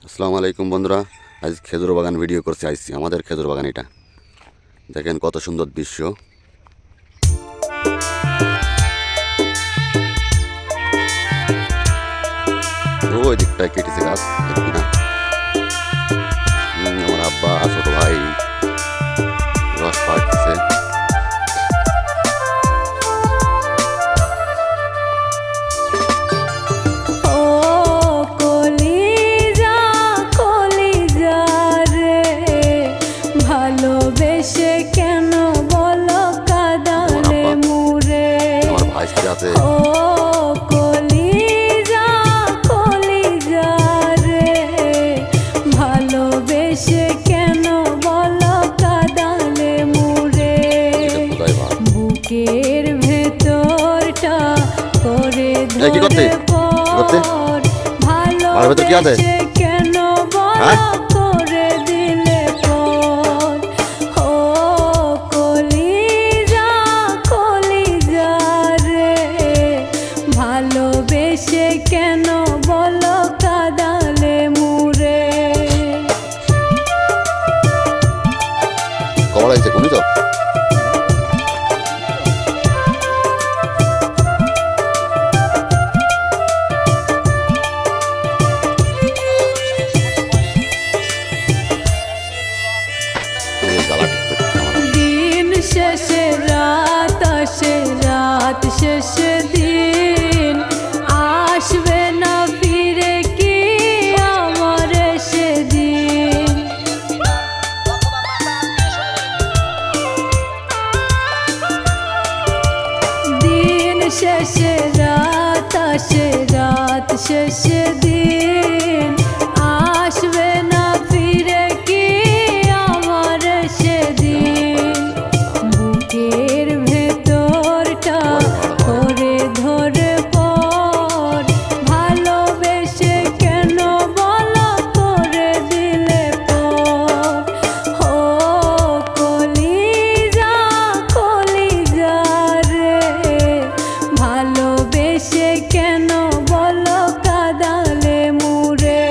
আসসালামু আলাইকুম বন্ধুরা, আজ খেজুর বাগান ভিডিও করতে আসছি। আমাদের খেজুর বাগান এটা দেখেন, কত সুন্দর দৃশ্য। ওই দিকটায় কেটেছে গাছ, দেখবি না? আমার আব্বা ছোট ভাই রস পাড়তেছে। কি করতে করতে ভালো ভেতর কি আছে? ভালোবেসে কেন বলো কাঁদালে মুরে। কমলা আছে কোনি তো শেষে রাত আসে, রাত শেষে দিন আসবে না ফিরে কি আমার সেদিন। দিন শেষে রাত আসে, রাত শেষে দিন আসবে না ফিরে কি আমার সেদিন। বুকের ভেতরটা করে ধরে পর ভালোবেসে কেন বলো করে দিলে পর। ও কলিজা কলিজা রে, ভালোবেসে কেন বলো কাঁদালে মুরে।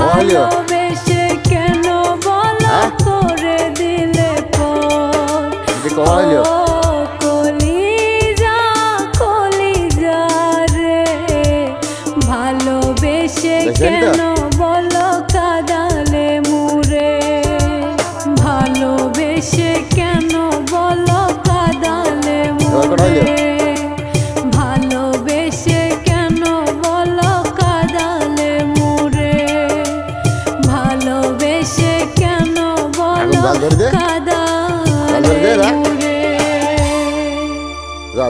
ভালোবেসে কেন বলো করে দিলে পর। কলিজা কলিজা রে, ভালোবেসে কেন বলো কাঁদালে মুরে। ভালোবেসে কেন বলো কাঁদালে মুরে। ভালোবেসে কেন বলো কাঁদালে মুরে। ভালোবেসে কেন বলো কাঁদালে মুরে।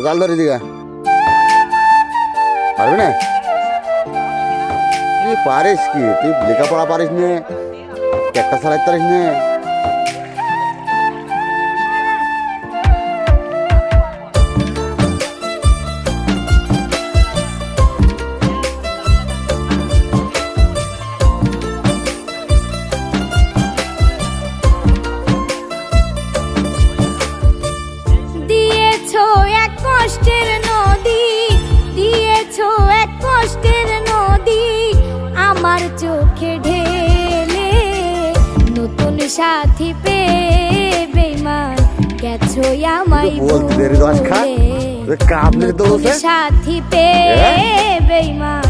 জাল ধরে দিগা পারবি না? তুই পারিস কি? তুই লেখাপড়া পারিস নে, একটা চালাইতে পারিস নে? কষ্টের নদী দিয়েছো এক কষ্টের নদী আমার চোখে ঢেলে। নতুন সাথী পেয়ে বেঈমান গেছো আমায় ভুলে। নতুন সাথী পেয়ে বেঈমান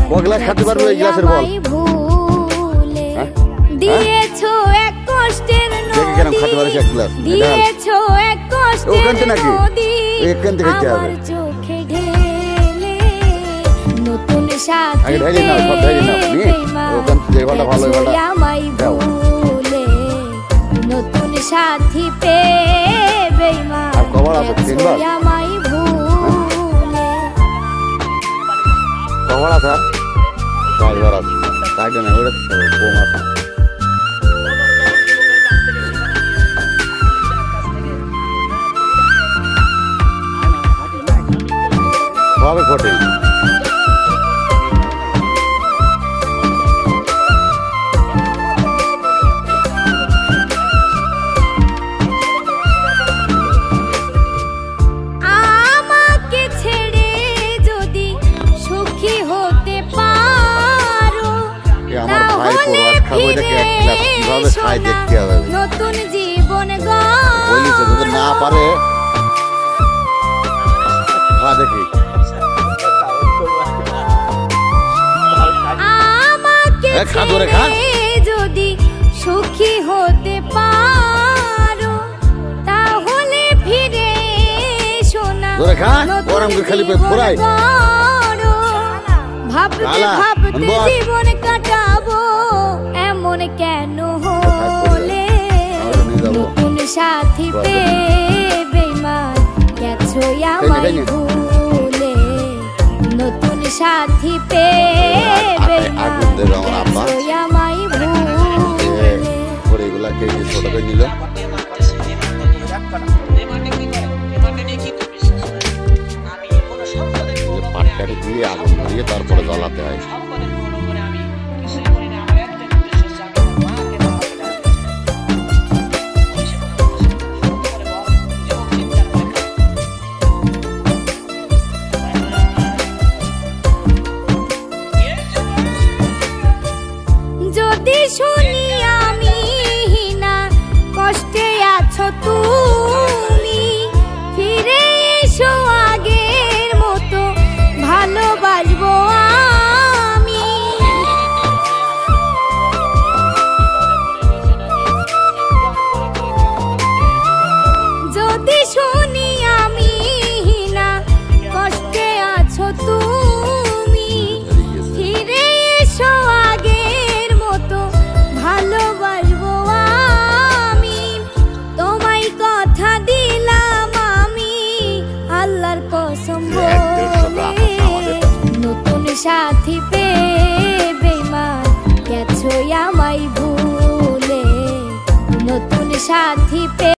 আমায় ভুলে দিয়েছো এক কষ্টের কেরম খাতে পারিস এক গ্লাস দিয়েছো এক কষ্টের নদী আমার চোখে ঢেলে নতুন সাথী আমায় ভুলে নতুন সাথী পেয়ে বেঈমান আমায় ভুলে কবর আছে ড্রাইভার আছে তাইটা না ওটা কম আছে সবে ফোটে আমাকে ছেড়ে যদি সুখী হতে পারো আমার ভাই পরোয়াজ খাবো এটাকে এক গ্লাস কিভাবে খাই দেখতে হবে নতুন জীবন বলিস যদি না পারে হ্যাঁ দেখি আমাকে যদি সুখী হতে পারো তাহলে ফিরে শোনা ভাবতে ভাবতে জীবন কাটাবো এমন কেন হলে নতুন সাথী পেয়ে বেঈমান গেছো আমায় ভুলে নতুন সাথী পেয়ে বেঈমান গেছো আমায় ভুলে এগুলা কে ছোট করে নিল পাটকাঠি দিয়ে আগুন ধরিয়ে তারপরে জ্বালাতে হয় যদি শুনি আমি না কষ্টে আছো তুমি ফিরে এসো আগের মতো ভালোবাসবো আমি যদি শুনি আমি না কষ্টে আছো তুমি ফিরে এসো আগের মতো ভালোবাসবো আমি তোমায় কথা দিলাম আমি আল্লাহর কসম বলে নতুন সাথী পেয়ে বেঈমান গেছো আমায় ভুলে নতুন সাথী পেয়ে